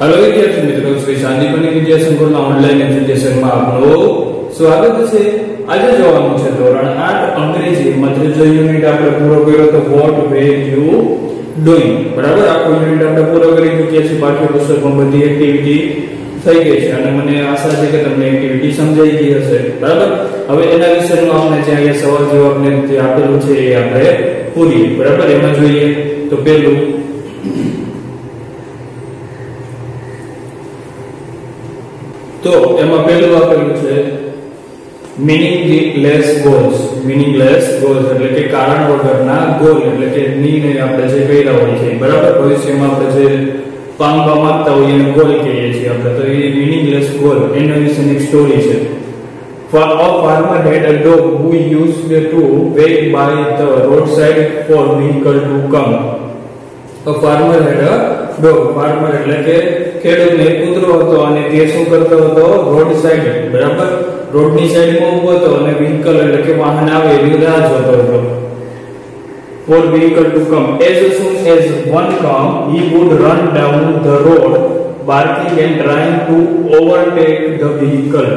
Hello विद्यार्थी मित्रों, श्री शांतिपनी विद्या संकुलના online એજ્યુકેશનમાં આપનું સ્વાગત છે। આજે જોવાનું છે ધોરણ 8 અંગ્રેજી મતલબ યુનિટ આપણે પૂરો કર્યો તો વોટ વેર યુ ડુઈંગ, બરાબર। આખો યુનિટ આપણે પૂરો કરી ચૂક્યા છીએ। પાઠ્યપુસ્તકમાં બધી એક્ટિવિટી થઈ ગઈ છે અને મને આશા છે કે તમને એક્ટિવિટી સમજાઈ ગઈ હશે, બરાબર। હવે એના વિશેનું આપણે જે અહીંયા સવાલ જવાબને જે આપેલું છે એ આપણે પૂરી, બરાબર। એમાં જોઈએ તો પહેલું तो એમાં પહેલું આપેલું છે મીનિંગલેસ ગોલ્સ એટલે કે કારણ વગરના ગોલ એટલે કે નિર્ણય આપણે જે કર્યા હોય છે, બરાબર। ભવિષ્યમાં આપણે જે પામવા માંગતા હોય એને ગોલ કહીએ છીએ આપણે, તો એ મીનિંગલેસ ગોલ એના વિશેની એક સ્ટોરી છે। A farmer had a dog who used to wait by the roadside for vehicle to come. A farmer had a dog. Farmer એટલે કે ખેડૂતને એક કૂતરો હતો અને તે શું કરતો હતો, રોડ સાઈડ, બરાબર, રોડની સાઈડમાં ઊભો હતો અને વ્હીકલ એટલે કે વાહન આવે એની રાહ જોતો હતો, for vehicle to come. As soon as one come, he would run down the road barking and trying to overtake the vehicle,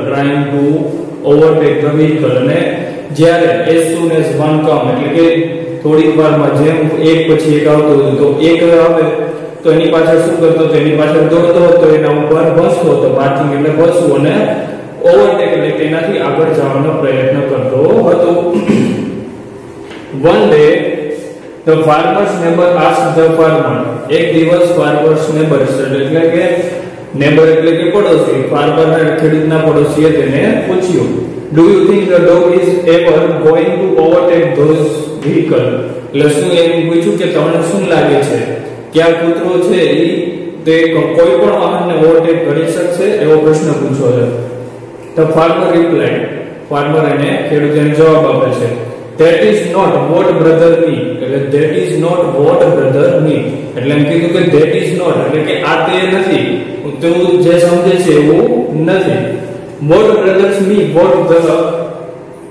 અને જ્યારે as soon as one come એટલે કે થોડીક વારમાં જેમ એક પછી એક આવતો હતો તો એક આવે તો એની પાછળ શું કરતો હતો, એની પાછળ દોડતો હતો, એના ઉપર ભસતો હતો, બાર્કિંગ એટલે ભસવું, અને ઓવરટેક એટલે તેનાથી આગળ જવાનો પ્રયત્ન કરતો હતો। One day the farmer's neighbor asked the farmer. એક દિવસ farmer's neighbor એટલે કે નેબર એટલે કે પડોશી, ફાર્મરના ખેડૂતના પડોશીએ તેને પૂછ્યું, Do you think the dog is ever going to overtake those vehicles? એટલે શું એમ પૂછ્યું કે તમને શું લાગે છે કે આ કૂતરો છે તે કોઈ પણ વાહનને ઓવરટેક કરી શકશે, એવો પ્રશ્ન પૂછ્યો છે। The farmer replied. ફાર્મર એને ખેડૂતને જવાબ આપે છે, That is not what brother need. એટલે that is not what brother need. એટલે એમ કીધું કે that is not એટલે કે આ તે નથી, તું જે સમજે છે એવું નથી। What brothers need, what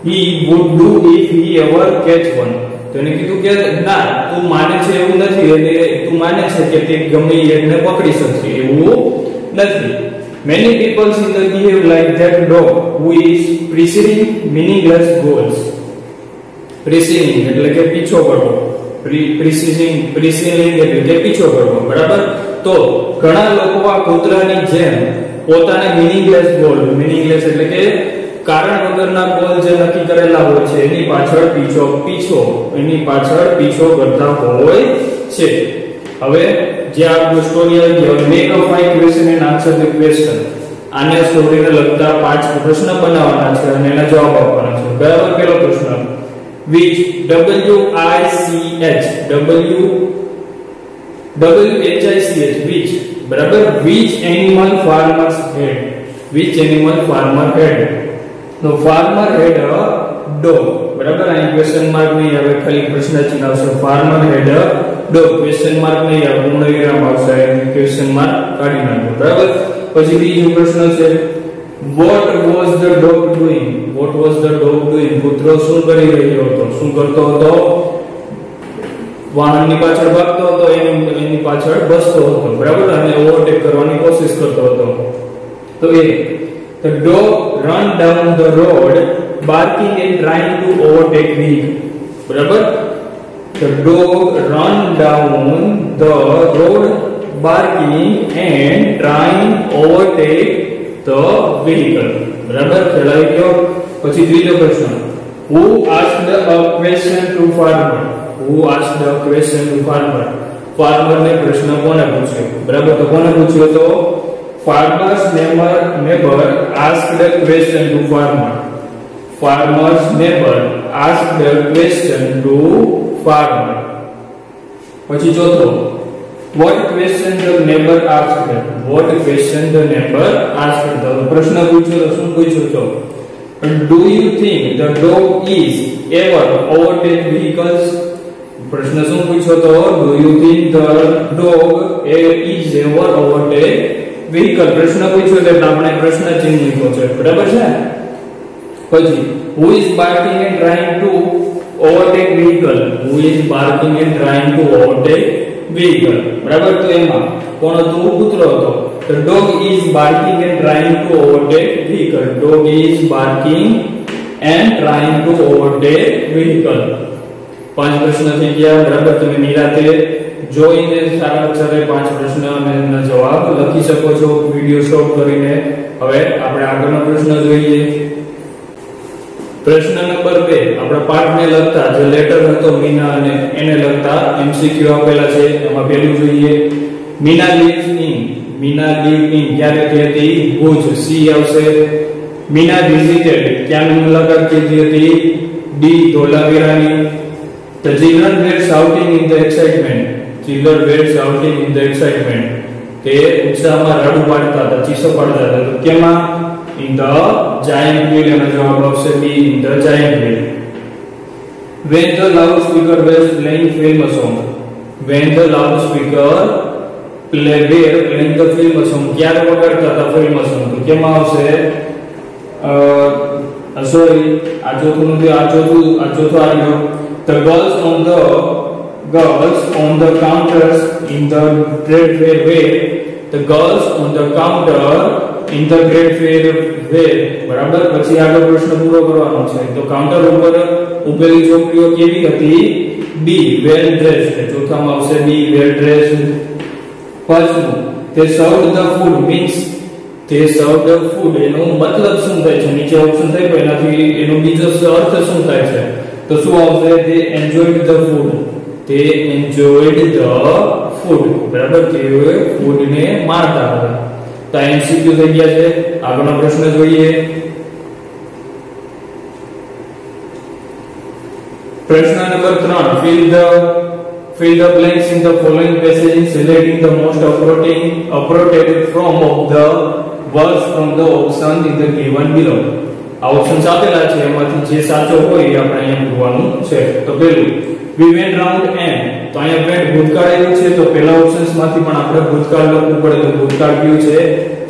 he would do if he ever catch one. તો એને કીધું કે ના, તું માને છે એવું નથી, એટલે તું માને છે કે તે ગમે એને પકડી શકશે એવું નથી। Many people behave like that dog who is pursuing meaningless goals. Pursuing એટલે કે પીછો કરવો, pursuing એટલે કે પીછો કરવો, બરાબર। તો ઘણા લોકો આ કૂતરાની જેમ પોતાના મીનિંગલેસ એટલે કે કારણ વગરના ગોલ જે નક્કી કરેલા હોય છે એની પાછળ પીછો કરતા હોય છે। હવે જે આ સ્ટોરી આવી ગઈ, make a 5 question and answer the question. આને સ્ટોરીને લગતા 5 પ્રશ્ન બનાવવાના છે અને એના જવાબ આપવાના છે, બરાબર। પહેલો પ્રશ્ન, which which, બરાબર, which animal farmer had? No, farmer had a dog, બરાબર। અહીં ક્વેશ્ચન માર્ક નહીં આવે, ખાલી પ્રશ્ન ચિહ્ન આવશે, farmer had a dog, question mark નહીં આવે, પૂર્ણ વિરામ આવશે, ક્વેશ્ચન માર્ક કાઢી નાખો, બરાબર। પછી બીજો પ્રશ્ન છે, what was the dog doing? કૂતરો શું કરી રહ્યો હતો, શું કરતો હતો? વાહનની પાછળ ભાગતો હતો, એની પાછળ ભસતો હતો, બરાબર, અને ઓવરટેક કરવાની કોશિશ કરતો હતો। તો એ the dog run down the road barking and trying to overtake vehicle, બરાબર। the dog run down the road barking and trying overtake the vehicle, બરાબર, ચલાવી ગયો। પછી ત્રીજો પ્રશ્ન, who asked a question to farmer? farmer ને પ્રશ્ન કોને પૂછ્યો, બરાબર। તો કોને પૂછ્યો? તો farmer's neighbor asked a question to farmer. પછી ચોથો, what question the neighbor asked? તો પ્રશ્ન પૂછ્યો તો શું પૂછ્યું? તો do you think the dog is ever overtake vehicles? પ્રશ્ન શું પૂછ્યો? તો do you think the dog is ever overtake vehicle? પ્રશ્ન પૂછ્યો એટલે આપણે પ્રશ્ન ચિહ્ન મૂક્યો છે, બરાબર છે। પછી who is barking and trying to overtake vehicle? બરાબર। તો એમાં કોણ હતું? કૂતરો હતો. The dog is barking and trying to overtake vehicle. Dog is barking and trying to overtake vehicle. 5 પ્રશ્ન થઈ ગયા. બરાબર, તમે નિરાતે જોઈને સારા અક્ષરે 5 પ્રશ્ન અને એના જવાબ લખી શકો છો વિડિયો સ્ટોપ કરીને. હવે આપણે આગળનો પ્રશ્ન જોઈએ. પ્રશ્ન નંબર 2 આપણા પાઠને લગતા જે લેટર હતો મીના અને એને લગતા MCQ આપેલા છે. એમાં પહેલું જોઈએ. Meena lives in. Meena live in ક્યારે હતી? ભુજ. સી આવશે. મીના visited ક્યાંની મુલાકાત લીધી હતી? D ધોલાવીરાની. The children were shouting in the excitement. Children were shouting in the excitement. તે ઉત્સાહમાં રાડુ પાડતા હતા, ચીસો પાડતા હતા. તો કેમાં? In the giant wheel. એનો જવાબ આવશે બી, in the giant wheel. When the loudspeaker was playing film song. When the loudspeaker were playing the film song. ક્યારે વગાડતા હતા film song? તો કેમાં આવશે? સોરી, આ ચોથું નથી, આ ચોથું આવ્યો. The girls on the counters in the trade fair were. The girls on the counter in the trade fair were. બરાબર, પછી આગળ પ્રશ્ન પૂરો કરવાનો છે. તો કાઉન્ટર ઉપર ઉભેલી છોકરીઓ કેવી હતી? બી વેલ ડ્રેસ્ડ. ચોથામાં આવશે બી વેલ ડ્રેસ્ડ. પાંચમું, they served the food means. they served the food એનો મતલબ શું થાય છે? નીચે ઓપ્શન થાય તો એનાથી એનો બીજો અર્થ શું થાય છે? તો શું આવશે? they enjoyed the food. they enjoyed the food. બરાબર, તેઓ ફૂડને માણતા હતા. તો MCQ થઈ ગયા છે. આગળનો પ્રશ્ન જોઈએ. પ્રશ્ન number 3 fill the blanks in the following passages selecting the most appropriate from of the words from the option in the given below. આ ઓપ્શન્સ આપેલા છે એમાંથી જે સાચો હોય એ આપણે અહીંયા પૂરવાનું છે. તો પહેલું we went round and. તો અહીંયા went ભૂતકાળ આવ્યું છે તો પહેલા ઓપ્શન્સ માંથી પણ આપણે ભૂતકાળ લખવું પડે. તો ભૂતકાળ કયું છે?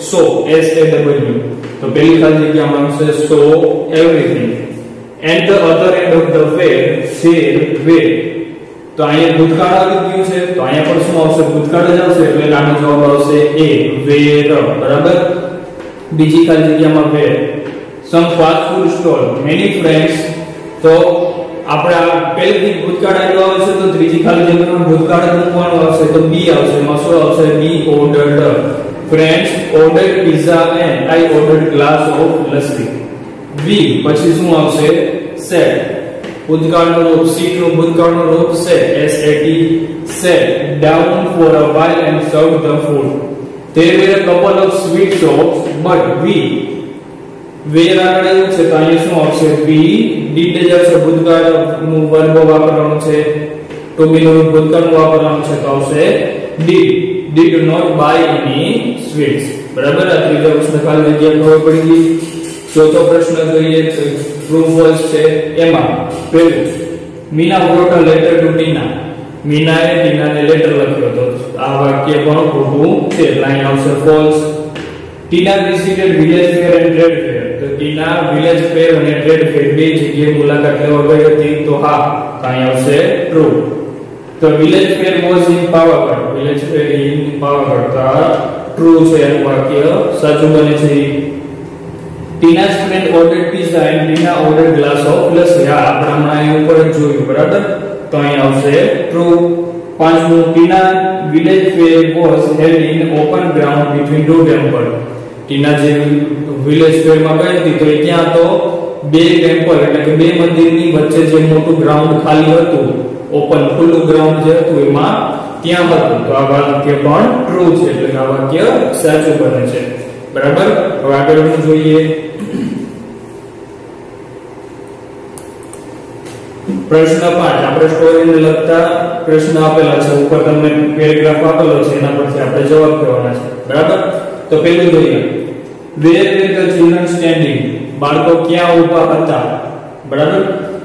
so SAW. તો પહેલી ખાલી જગ્યામાં આવશે so everything. and the other end of the fair there were. તો અહીંયા ભૂતકાળ આવી ગયું છે તો અહીંયા પણ શું આવશે? ભૂતકાળ જ આવશે એટલે આનો જવાબ આવશે A were. બરાબર, બીજી ખાલી જગ્યામાં were. some fast food stall many friends. તો આપણે પહેલેથી ભૂતકાળ આવ્યો આવે છે તો ત્રીજી ખાલી જગ્યામાં ભૂતકાળ મૂકવાનું આવશે તો B આવશે. એમાં શું આવશે? B ordered. friends ordered pizza and I ordered glass of lassi. B પછી શું આવશે? sat. ભૂતકાળનું રૂપ sit નું ભૂતકાળનું રૂપ sat SAT. sat down for a while and served the food. There were a couple of sweet shops but we where આગળ આવ્યું છે તો અહીંયા શું આવશે? B did જ આવશે. ભૂતકાળનું વર્બ વાપરવાનું છે. to be નું ભૂતકાળનું વાપરવાનું છે તો આવશે did not buy any sweets. બરાબર, આ ત્રીજો પ્રશ્ન ખાલી જગ્યા ખબર પડી ગઈ. ચોથો પ્રશ્ન જોઈએ ટ્રુ ફોલ્સ છે. એમાં પહેલું Meena wrote a letter to Tina. મીનાએ ટીનાને લેટર લખ્યો હતો. આ વાક્ય પણ ખોટું છે. લાઈન આવશે false. Tina visited village fair and trade fair. તો ટીના village fair અને trade fair બે જગ્યાએ મુલાકાત લેવા ગઈ હતી તો હા, અહીં આવશે ટ્રુ. તો village fair was in Pavagadh. village fair in Pavagadh તા ટ્રુ છે. વાક્ય સાચું બને છે. Tina's friend ordered pizza and Tina ordered glass of lassi. આપણે હમણાં અહીં ઉપર જ જોયું. બરાબર, તો અહીં આવશે ટ્રુ. પાંચમું ટીના village fair was held in open ground between two temples. ટીના જે village fair માં ગઈ હતી તો ત્યાં તો બે ટેમ્પલ એટલે કે બે મંદિરની વચ્ચે જે મોટું ગ્રાઉન્ડ ખાલી હતું, ઓપન ખુલ્લું ગ્રાઉન્ડ જે હતું એમાં ત્યાં હતું. તો આ વાક્ય પણ ટ્રુ છે એટલે આ વાક્ય સાચું બને છે. બરાબર, હવે આગળનું જોઈએ. પ્રશ્ન 5 આપણે સ્ટોરીને લગતા પ્રશ્ન આપેલા છે. ઉપર તમને પેરેગ્રાફ આપેલો છે એના પરથી આપણે જવાબ કહેવાના છે. બરાબર, તો પહેલું જોઈએ where were the children standing. બાળકો ક્યાં ઊભા હતા? બરાબર,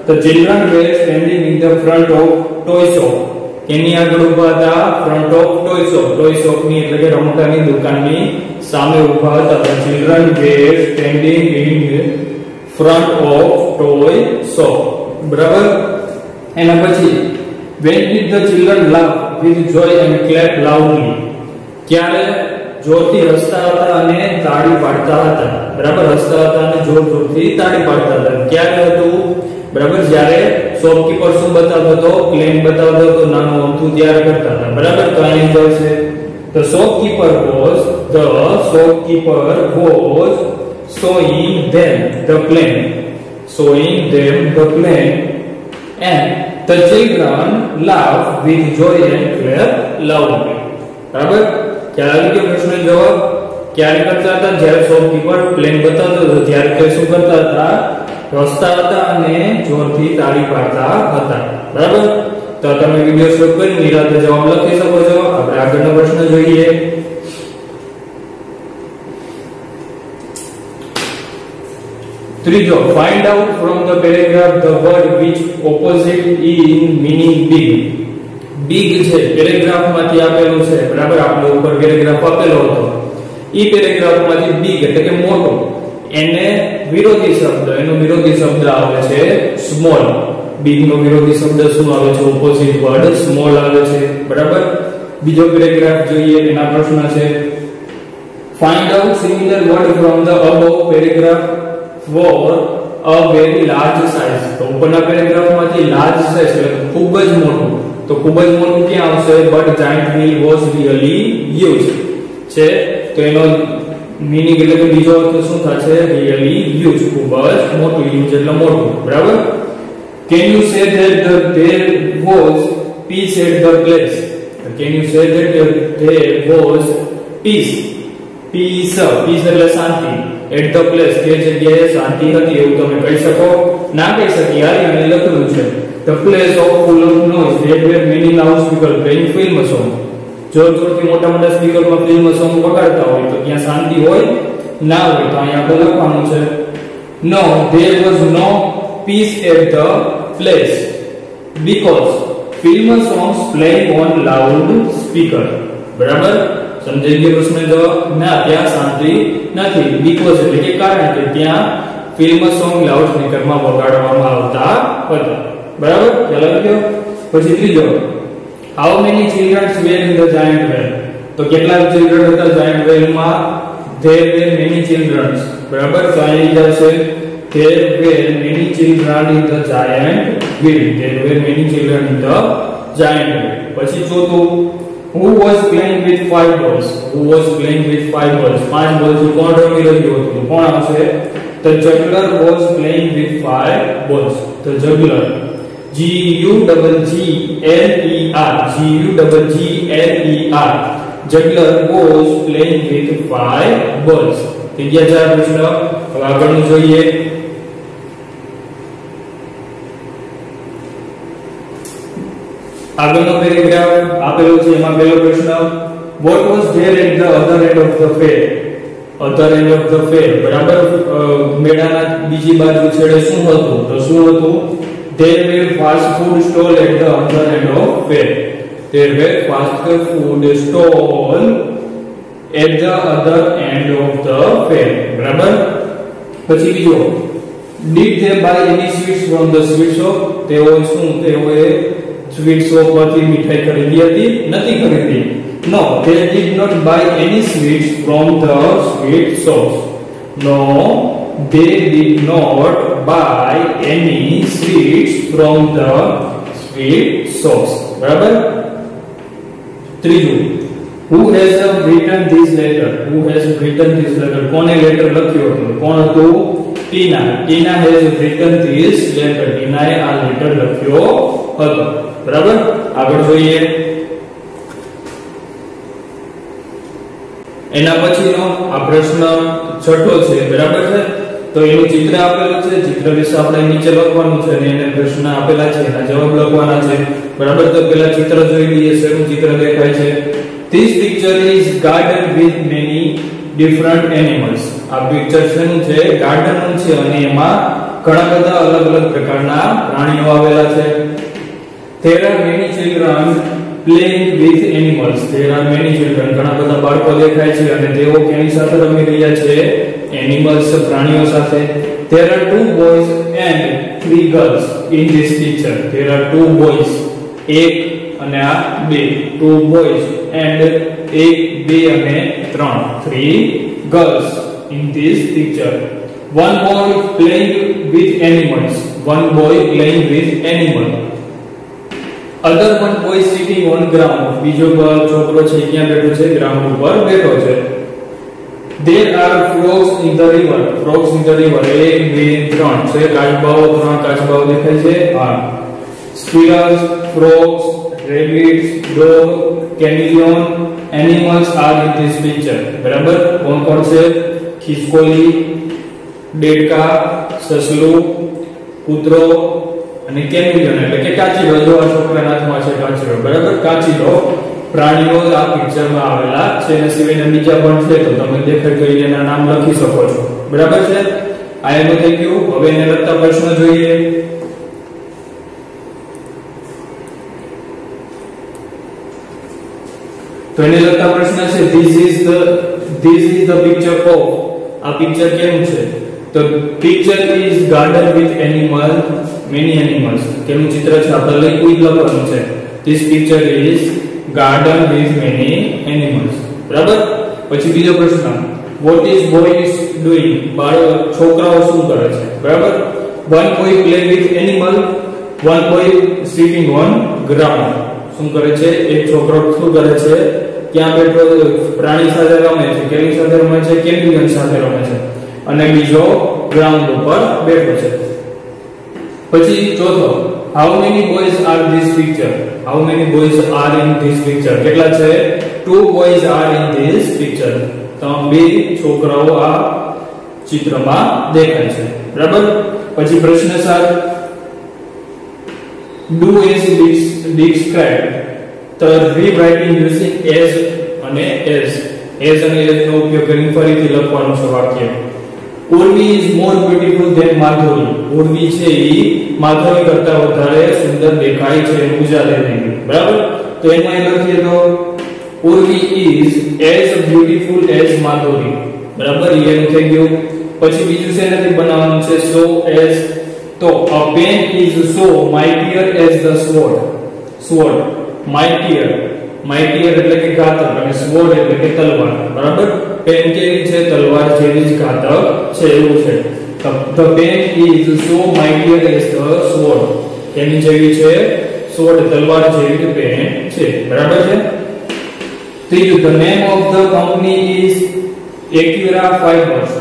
તો children were standing in the front of toy shop. એની આગળ ઊભા હતા front of toy shop. toy shop ની એટલે કે રમકડાની દુકાનની સામે ઊભા હતા. તો children were standing in front of toy shop. બરાબર, એના પછી when did the children laugh with joy and clap loudly. ક્યારે જોરથી હસતા હતા અને તાળી પાડતા હતા, બરાબર, હસતા હતા અને જોરથી તાળી પાડતા હતા. ક્યારે હતું? બરાબર, જ્યારે શોપકીપર શું બતાવતો હતો? પ્લેન બતાવતો હતો, નાનું અમથું તૈયાર કરતા હતા, બરાબર. તો અહીં જશે the shopkeeper was showing them the plane, and the children laughed with joy and clapped loudly. બરાબર, ક્યારે કે પ્રશ્ન જવાબ ક્યારે કરતા હતા? જ્યારે શોપકીપર પ્લેન બતાવતો હતો ત્યારે તે શું કરતા હતા? હસતા હતા અને જોરથી તાળી પાડતા હતા, બરાબર. તો તમે વિડિયો સ્ટોપ કરી નિરાતે જવાબ લખી શકો છો. આપણે આગળનો પ્રશ્ન જોઈએ. ત્રીજો, find out from the paragraph the word which opposite in meaning big. big છે પેરેગ્રાફ માંથી આપેલું છે, બરાબર. આપણે ઉપર પેરેગ્રાફ આપેલો હતો, ઈ પેરેગ્રાફ માંથી big એટલે કે મોટું, એને વિરોધી શબ્દ, એનો વિરોધી શબ્દ આવે છે small. big નો વિરોધી શબ્દ શું આવે છે? ઓપોઝિટ વર્ડ small આવે છે, બરાબર. બીજો પેરેગ્રાફ જોઈએ, એના પ્રશ્ન છે find out similar word from the above paragraph for a very large size. તો ઉપરના પેરેગ્રાફમાંથી large size એટલે ખૂબ જ મોટું, તો ખૂબ જ મોટું ક્યાં આવશે? but giant wheel was really huge છે, તો એનો મીનિંગ એટલે કે બીજો અર્થ શું થશે? really huge, ખૂબ જ મોટું, huge એટલે મોટું, બરાબર. can you say that there was peace at the place? can you say that there was peace એટલે શાંતિ, at the place કે જગ્યાએ શાંતિ હતી એવું તમે કહી શકો? ના કહી શકી. યાર એને લખેલું છે the place of full of noise there were many loudspeakers playing film song. જોરથી મોટા સ્પીકરમાં ફિલ્મ સોંગ વગાડતા હોય તો ત્યાં શાંતિ હોય? ના હોય. તો અહીંયા આપણે લખવાનું છે no, there was no peace at the place because film songs playing on loud speaker. બરાબર, સમજાઈ ગયો પ્રશ્ન જવાબ? ના, ત્યાં શાંતિ નથી. બીકોઝ એટલે કે કારણ કે ત્યાં ફિલ્મ સોંગ લાઉડ સ્પીકરમાં વગાડવામાં આવતા હતા, બરાબર. ખ્યાલ આવી ગયો? પછી ત્રીજો, how many children were in the giant whale? તો કેટલા ચિલ્ડ્રન હતા giant whale માં? there were many children, બરાબર. તો અહીં જશે there were many children in the giant whale. there were many children in the giant whale. પછી ચોથું, who was playing with 5 balls? who was playing with 5 balls? 5 balls થી કોણ રમી રહ્યું હતું? કોણ આવશે? the juggler was playing with 5 balls. the juggler, G-U-G-G-L-E-R, juggler was playing with 5 balls. થઈ ગયા ચાર પ્રશ્ન. હવે આગળનું જોઈએ. આગળનો પેરેગ્રાફ આપેલો છે, એમાં પહેલો પ્રશ્ન, what was there at the other end of the fair? other end of the fair, બરાબર. મેળાના બીજી બાજુ છેડે શું હતું? તો શું હતું? there were fast food stall at the other end of fair. there were fast food stall at the other end of the fair, બરાબર. પછી બીજો, did they buy any sweets from the sweet shop? તેઓએ sweet shop પરથી મીઠાઈ ખરીદી હતી? નથી ખરીદી. no, they did not buy any sweets from the sweet shops. no, they did not buy any sweets from the sweet shops, બરાબર. ત્રીજું, who has written this letter? who has written this letter? કોને letter લખ્યો હતો? કોણ હતું? ટીના. ટીના has written this letter. ટીનાએ આ letter લખ્યો હતો, બરાબર. આગળ જોઈએ. એના પછીનો આ પ્રશ્ન છઠ્ઠો છે, બરાબર છે. તો એનું ચિત્ર આપેલું છે, ચિત્ર વિશે આપણે નીચે લખવાનું છે અને એને પ્રશ્ન આપેલા છે, એના જવાબ લખવાના છે, બરાબર. તો પહેલા ચિત્ર જોઈ લઈએ. શેનું ચિત્ર દેખાય છે? This picture is garden with many different animals. આ પિક્ચર શેનું છે? ગાર્ડન નું છે અને એમાં ઘણા બધા અલગ અલગ પ્રકારના પ્રાણીઓ આવેલા છે. There are many children playing with animals. There are many children, ઘણા બધા બાળકો દેખાય છે અને તેઓ કેની સાથે રમી રહ્યા છે? એનિમલ્સ, પ્રાણીઓ સાથે. There are 2 boys and 3 girls in this picture. There are 2 boys, એક અને આ બે, 2 boys and 1 2 અને 3 girls in this picture. One boy playing with animals. One boy playing with animal. Other one boy sitting on ground. બીજો છોકરો છે ક્યાં બેઠો છે? ગ્રાઉન્ડ ઉપર બેઠો છે. There are frogs in the river. Frogs in the river. 1 2 3 છે. કાચબાઓ 3 કાચબાઓ દેખાય છે. હા. Squirrels, frogs, rabbits, dog, chameleon, animals are in this picture. બરાબર? કોણ છે? ખિસકોલી, દેડકા, સસલું, કૂતરો અને કેમિલિયન એટલે કે કાચીડો. જો આ છોકરાના હાથમાં છે કાચીડો. બરાબર? કાચીડો પ્રાણીઓ આ પિક્ચરમાં આવેલા છે. એના સિવાયના બીજા પણ છે તો તમે દેખાય કરીને એના નામ લખી શકો છો. બરાબર છે? આ એનું થઈ ગયું. હવે એને લગતા પ્રશ્નો જોઈએ. તો એને લગતા પ્રશ્ન છે this is the picture of. આ પિક્ચર કેવું છે? તો picture is garden with animal, many animals. કેનું ચિત્ર છે? આપણે લખવાનું છે this picture is garden with many animals. બરાબર? પછી બીજો પ્રશ્ન what is boy is doing. છોકરાઓ શું કરે છે? બરાબર? one boy play with animal, one boy sitting on ground. શું કરે છે? એક છોકરો શું કરે છે? ક્યાં બેઠો? પ્રાણી સાથે રમે છે. કેની સાથે રમે છે? કેમિલિયન સાથે રમે છે. અને બીજો ગ્રાઉન્ડ ઉપર બેઠો છે. પછી ચોથો how many boys are this picture. How many boys are in this picture. કેટલા છે? 2 boys are in this picture. તો બે છોકરાઓ આ ચિત્રમાં દેખાય છે. બરાબર? પછી પ્રશ્ન 7 do as described. તો rewriting using as અને as અને as નો ઉપયોગ કરીને ફરીથી લખવાનું છે વાક્ય. Urvi is more beautiful than Madhuri. Urvi છે ઈ માધુરી કરતા વધારે સુંદર દેખાય છે. ઉજાલે નહીં. બરાબર? તો એમાં લખીએ તો Urvi is as beautiful as Madhuri. બરાબર? એનું થઈ ગયું. પછી બીજું છે એનાથી બનાવવાનું છે so as. તો a pen is so mightier as the sword. mightier એટલે કે ઘાતક અને sword એટલે કે તલવાર. બરાબર? પેન કેવી છે? તલવાર જેવી જ ઘાતક છે એવું છે. the pen is so mightier as the sword. એની જેવી છે sword, તલવાર જેવી જ પેન છે. બરાબર છે? ત્રીજું the name of the company is Acura Fibers.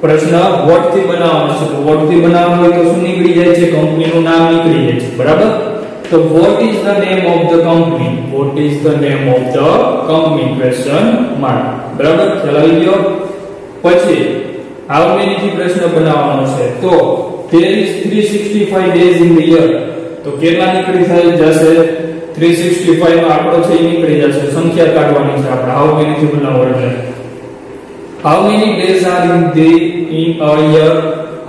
પ્રશ્ન what થી બનાવવાનો છે? તો what થી બનાવવાનું હોય તો શું નીકળી જાય છે? કંપનીનું નામ નીકળી જાય છે. બરાબર? તો what is the name of the company? What is the name of the company? question mark. બરાબર? ખ્યાલ આવી ગયો? પછી how many થી પ્રશ્ન બનાવવાનો છે? તો there is 365 days in the year. તો કેટલા નીકળી જશે? 365 નો આંકડો છે એ નીકળી જશે. સંખ્યા કાઢવાની છે આપણે how many થી બનાવવો એટલે. how many days are in a year?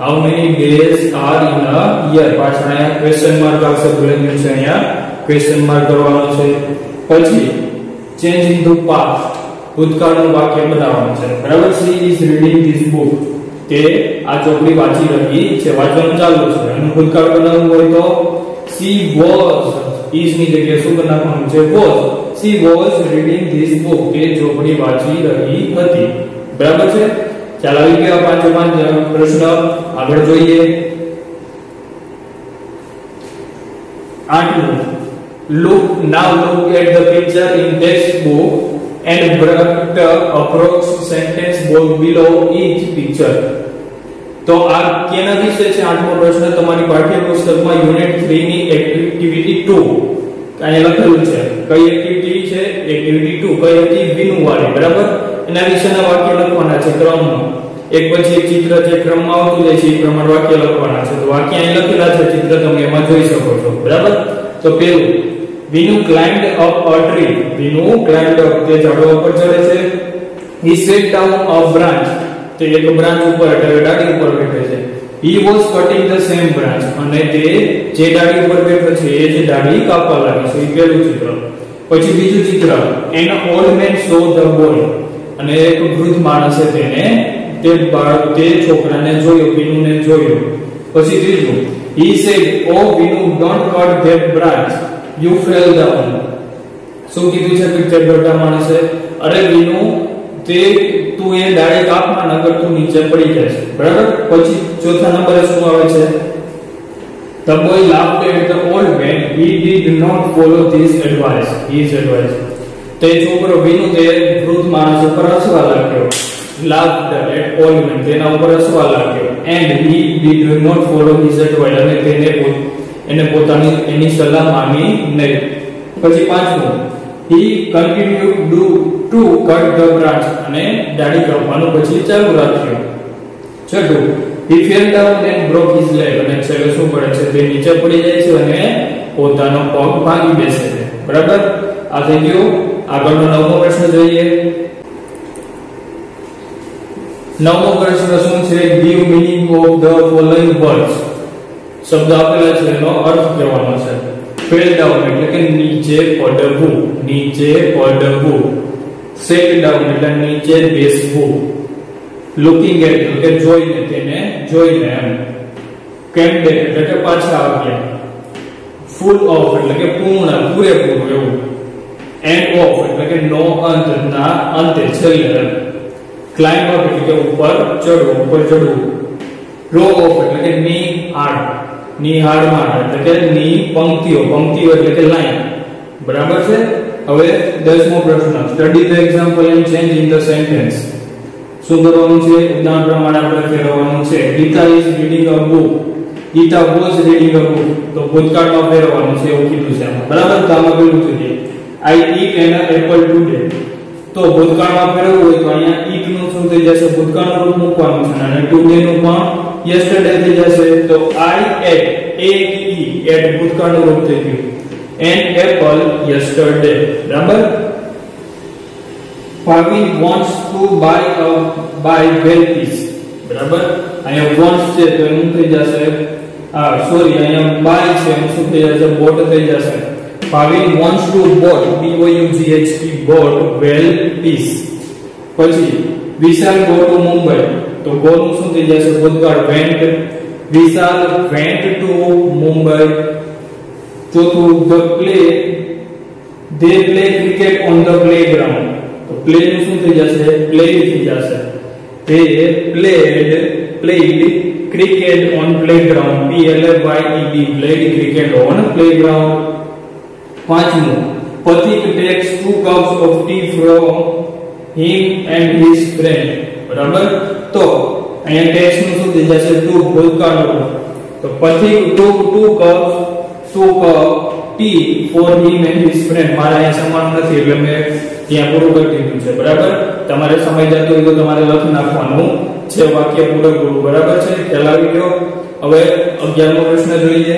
How many days are in a year? પાછળ અહીંયા ક્વેશ્ચન માર્ક આવશે. ભૂલેલું છે અહીંયા ક્વેશ્ચન માર્ક કરવાનો છે. પછી changing the past. ભૂતકાળનું વાક્ય બનાવવાનું છે. બરાબર? she is reading this book. તે આ ચોપડી વાંચી રહી છે. વાંચવાનું ચાલુ છે. અને ભૂતકાળ બનાવવું હોય તો she was. is ની જગ્યાએ શું બનાવવાનું છે? was. she was reading this book. તે ચોપડી વાંચી રહી હતી. બરાબર છે? ચાલો આવી ગયા 5 પ્રશ્ન. આગળ જોઈએ. 8 look at the picture in textbook and write approx sentence below each picture. તો આ કેના વિશે છે? 8મો પ્રશ્ન તમારી પાઠ્યપુસ્તકમાં યુનિટ 3 ની એક્ટિવિટી 2 અહીંયા લખેલું છે. કઈ એક્ટિવિટી છે? એક્ટિવિટી 2 કઈ હતી? વિનું વાળી. બરાબર? એના વિશેના વાક્ય લખવાના છે ક્રમમાં. એક પછી એક ચિત્ર જે ક્રમમાં આવતું જાય છે એ પ્રમાણે વાક્ય લખવાના છે. તો વાક્ય અહીં લખેલા છે, ચિત્ર તમે એમાં જોઈ શકો છો. બરાબર? તો પહેલું Vinu climbed up a tree. Vinu climbed up તે ઝાડવા ઉપર ચડે છે. He sat down a branch. તે એક બ્રાન્ચ ઉપર એટલે ડાળી ઉપર બેઠે છે. He was cutting the same branch. અને તે જે ડાળી ઉપર બેઠો છે એ જ ડાળી કાપવા લાગે છે. એ પહેલું ચિત્ર. પછી બીજું ચિત્ર An old man saw the boy. અને એક વૃદ્ધ માણસે તે છોકરાને જોયો, વિનુને જોયો. પછી ત્રીજું He said, "Oh Vinu, don't cut that branch. You fell down." શું કીધું છે પિક્ચર દોરતા માણસે? અરે વિનુ તે તું એ ડાયરેક્ટ આપમાં નગર તું નીચે પડી જશે, બરાબર? પછી ચોથા નંબરે શું આવે છે? The boy laughed at the old man. He did not follow his advice. તે છોકરો વિનુ તે વૃદ્ધ માણસ ઉપર હસવા લાગ્યો. Laughed at old man, તેના ઉપર હસવા લાગ્યો. And he did not follow his advice. અને એને પોતાની એની સલાહ માની નહીં. પછી પાંચમું, he continued to cut the branch. અને ડાળી કાપવાનું પછી ચાલુ રાખ્યું. છઠ્ઠું, he fell down and broke his leg. અને છેલ્લે શું પડે છે? તે નીચે પડી જાય છે અને પોતાનો પગ ભાંગી બેસે છે, બરાબર? આ થઈ ગયું. આગળનો નવમો પ્રશ્ન જોઈએ. નવમો પ્રશ્ન શું છે? give meaning of the following words. શબ્દ આપેલા છે એનો અર્થ કહેવાનો છે. fell down એટલે કે નીચે પડવું, નીચે પડવું. sit down એટલે નીચે બેસવું. looking at એટલે કે જોઈને, તેને જોઈને એમ. came back એટલે કે પાછા આવ્યા. full of એટલે કે પૂર્ણ, પૂરેપૂરું એવું. end of એટલે કે નો અંત, ના અંતે, છેલ્લે. climb up એટલે કે ઉપર ચડવું, ઉપર ચડવું. row of એટલે કે નિહાળ, નિહાળમાં એટલે કે ની પંક્તિઓ, પંક્તિઓ એટલે કે લાઈન, બરાબર છે? હવે 10મો પ્રશ્ન, study the example and change in the sentence. શું કરવાનું છે? ઉદાહરણ પ્રમાણે આપણે ફેરવવાનું છે. Gita is reading a book. Gita was reading a book. તો ભૂતકાળમાં ફેરવવાનું છે એવું કીધું છે આમાં, બરાબર? તો આમાં કેવું છે? I eat an apple today. તો ભૂતકાળમાં ફેરવવું હોય તો અહીંયા eat નું શું થઈ જશે? ભૂતકાળનું રૂપ મૂકવાનું છે અને today નું પણ yesterday થઈ જશે. તો I ate, ate ભૂતકાળનું રૂપ થઈ ગયું. An apple yesterday, બરાબર? Pavi wants to buy well piece, બરાબર? અહીંયા wants છે તો એનું થઈ જશે અહીંયા buy છે એનું શું થઈ જશે? bought થઈ જશે. Pavi wants to bought, B-O-U-G-H-T, bought well piece. પછી વિશાલ go to Mumbai, તો go નું શું થઈ જશે? ભૂતકાળ, went. Vishal went to Mumbai. ચોથું, they play cricket on the playground. તો play નું શું થઈ જશે? played થઈ જશે. they played cricket on playground, P-L-A-Y-E-D, played cricket on playground. પાંચમું, Pathik takes 2 cups of tea from him and his friend, બરાબર? તો અહીંયા takes નું શું થઈ જશે? took, ભૂતકાળનું. તો Pathik took 2 cup tea for him and his friend. મારા અહીંયા સમાન નથી એટલે મેં ત્યાં પૂરું કરી દીધું છે, બરાબર? તમારે સમય જતો હોય તો તમારે લખી નાખવાનું છે વાક્ય પૂરેપૂરું, બરાબર છે? ખ્યાલ આવી ગયો? હવે 11મો પ્રશ્ન જોઈએ.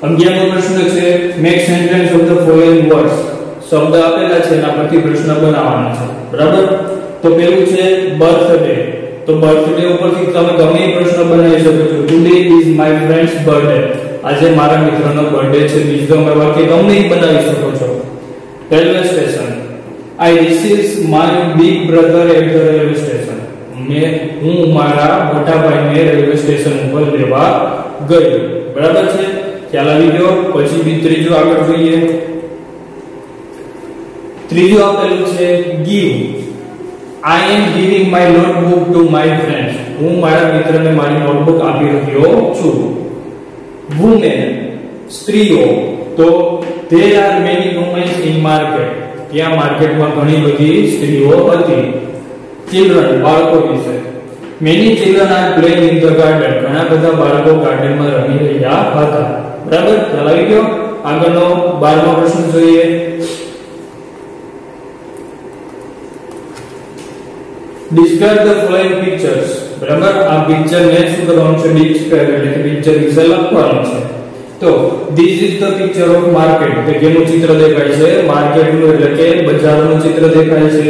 11મો પ્રશ્ન છે make sentence of the following words. શબ્દ આપેલા છે એના પરથી પ્રશ્ન બનાવવાનો છે, બરાબર? તો પેલું છે બર્થડે. તો બર્થડે ઉપરથી તમે ગમે એ પ્રશ્ન બનાવી શકો છો. Today is my friends birthday. આજે મારા મિત્રનો બર્થડે છે. બીજું તમે વાક્ય ગમે એ બનાવી શકો છો. Railway station. I receives my big brother at the railway station. હું મારા મોટા ભાઈને રેલવે સ્ટેશન ઉપર લેવા ગયો, બરાબર છે? ખ્યાલ આવી ગયો? પછી ત્રીજું આગળ જોઈએ. ત્રીજું આપેલું છે give. I am giving my notebook to my friends. હું મારા મિત્રને મારી નોટબુક આપી રહ્યો છું. women, સ્ત્રીઓ. તો there are many women in market. ત્યાં માર્કેટમાં ઘણી બધી સ્ત્રીઓ હતી. children, બાળકો વિશે. many children are playing in the garden. ઘણા બધા બાળકો ગાર્ડનમાં રમી રહ્યા હતા, બરાબર? ખ્યાલ આવી ગયો? આગળનો 12મો પ્રશ્ન જોઈએ. describe the following pictures, બરાબર? આ પિક્ચર ને શું કરવાનું છે? describe એટલે કે પિક્ચર વિશે લખવાનું છે. તો this is the picture of market. તો કેનું ચિત્ર દેખાય છે? માર્કેટનું એટલે કે બજારનું ચિત્ર દેખાય છે.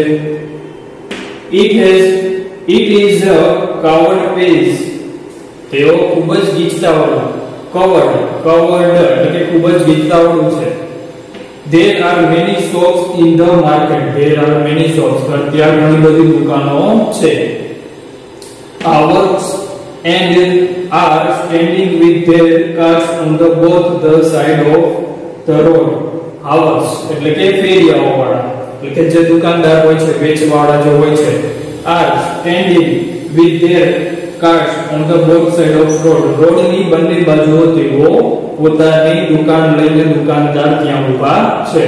it is a covered page. તેઓ ખૂબ જ ગીચતાવાળું. covered એટલે કે ખૂબ જ ગીચતાવાળું છે. there are many shops in the market. there are many shops. ત્યાં ઘણી બધી દુકાનો છે. ours and are standing with their cars on the both the side of the road house એટલે કે ફેરિયાઓ વાળા એટલે કે જે દુકાનદાર હોય છે વેચવાવાળા જે હોય છે are standing with their cars on the both side off road ની બંને બાજુઓ તેઓ પોતાની દુકાન લઈને દુકાનદાર ત્યાં ઊભા છે.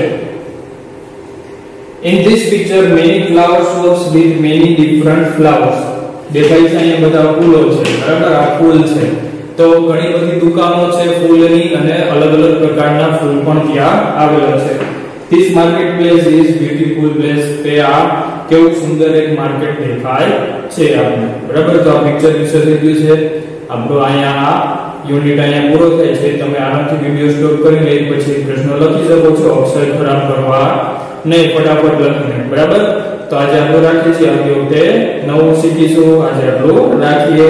In this picture many flower shops with many different flowers. દેખાય છે અહીંયા બધા ફૂલો છે બરાબર આ ફૂલ છે તો ઘણી બધી દુકાનો છે ફૂલની અને અલગ અલગ પ્રકારના ફૂલ પણ ત્યાં આવેલા છે. This market place is beautiful place. તે આ કેવું સુંદર એક માર્કેટ દેખાય છે આપણે બરાબર. તો આ પિક્ચર વિશે થઈ ગયું છે આપણો. અહીંયા આ યુનિટ અહીંયા પૂરો થાય છે. તમે આરામથી વિડિયો સ્ટોપ કરીને એક પછી પ્રશ્ન લખી શકો છો અક્ષર ખરાબ કરવા નહીં, ફટાફટ લખીને બરાબર. તો આજે આપણે રાખીએ છીએ, આવતી વખતે નવું શીખીશું. આજે આટલું રાખીએ.